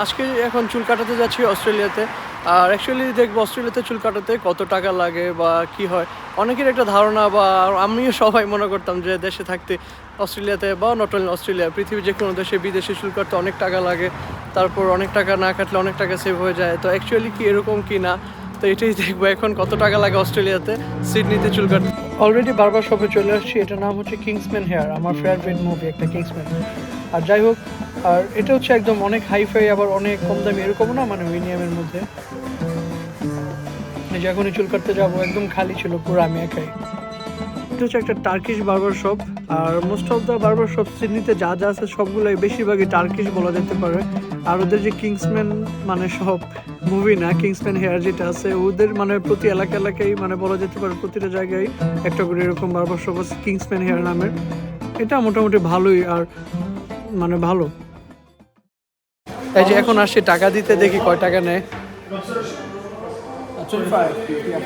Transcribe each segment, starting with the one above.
আজকে এখন চুল কাটাতে যাচ্ছি অস্ট্রেলিয়াতে। আর অ্যাকচুয়ালি দেখবো অস্ট্রেলিয়াতে চুল কাটাতে কত টাকা লাগে বা কি হয়। অনেকের একটা ধারণা বা আমিও সবাই মনে করতাম যে দেশে থাকতে অস্ট্রেলিয়াতে বা নট অনলি অস্ট্রেলিয়া, পৃথিবীর যে কোনো দেশে বিদেশে চুল কাটতে অনেক টাকা লাগে। তারপর অনেক টাকা না কাটলে অনেক টাকা সেভ হয়ে যায়। তো অ্যাকচুয়ালি কি এরকম কি না, তো এটাই দেখবো এখন কত টাকা লাগে অস্ট্রেলিয়াতে সিডনিতে চুল কাটতে। অলরেডি বারবার শপে চলে আসছি। এটার নাম হচ্ছে কিংসম্যান হেয়ার, আমার ফেভারিট মুভি একটা কিংসম্যান। আর যাই হোক, আর এটা হচ্ছে একদম অনেক হাইফাই আবার অনেক কম দামি এরকম না, মানে মিডিয়ামের মধ্যে। যখনই চুল কাটতে যাবো একদম খালি ছিল পুরো, আমি একাই। এটা হচ্ছে একটা টার্কিশ বার্বার শপ। আর most of the barber shop সিডনিতে যা যা আছে সবগুলোই বেশিরভাগই টার্কিশ বলা যেতে পারে। আর ওদের যে কিংসম্যান মানে সব মুভি না, কিংসম্যান হেয়ার যেটা আছে ওদের মানে প্রতি এলাকায় মানে বলা যেতে পারে প্রতিটা জায়গায় একটা করে এরকম বার্বার শপ আছে কিংসম্যান হেয়ার নামের। এটা মোটামুটি ভালোই, আর মানে ভালো। এই যে এখন আসছি টাকা দিতে, দেখি কয় টাকা নেয়। 25, yeah.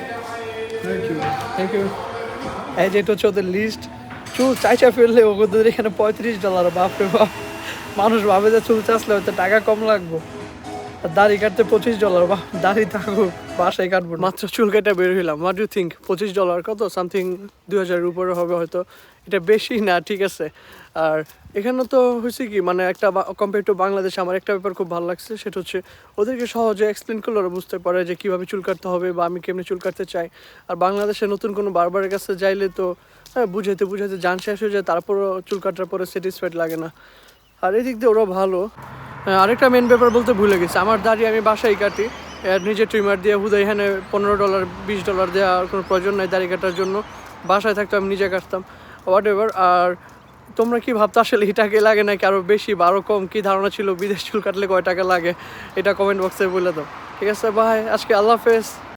Thank you. এই যে এটা হচ্ছে ওদের লিস্ট। চুল চাইচা ফেললে ওদের এখানে $35, বাপরে বাপ। মানুষ ভাবে যে চুল চাষলে হয়তো টাকা কম লাগবো, আর দাড়ি কাটতে $25, বা দাড়ি থাকুক বাসায় কাটবো। মাত্র চুল কেটে বের হইলাম। হোয়াট ডু থিঙ্ক, $25 কত সামথিং 2000-এর উপরে হবে হয়তো। এটা বেশি না, ঠিক আছে। আর এখানে তো হয়েছে কি, মানে একটা কম্পেয়ার টু বাংলাদেশ আমার একটা ব্যাপার খুব ভালো লাগছে, সেটা হচ্ছে ওদেরকে সহজে এক্সপ্লেন করলে ওরা বুঝতে পারে যে কীভাবে চুল কাটতে হবে বা আমি কেমনি চুল কাটতে চাই। আর বাংলাদেশে নতুন কোনো বারবারের কাছে যাইলে তো বুঝাইতে জান শেষ হয়ে যায়, তারপরও চুল কাটার পরে স্যাটিসফাইড লাগে না। আর এদিক দিয়ে ওরা ভালো। আরেকটা মেন ব্যাপার বলতে ভুলে গেছি, আমার দাড়ি আমি বাসায় কাটি নিজে ট্রিমার দিয়ে। হুদাই এখানে $15 $20 দেওয়ার কোনো প্রয়োজন নাই দাড়ি কাটার জন্য। বাসায় থাকতে আমি নিজে কাটতাম হোয়াট এভার। আর তোমরা কি ভাবতো আসলে এই টাকা লাগে নাকি আরও বেশি বা আরও কম, কী ধারণা ছিল বিদেশ চুল কাটলে কয় টাকা লাগে, এটা কমেন্ট বক্সে বলে দাও। ঠিক আছে, বাই, আজকে আল্লাহ হাফেজ।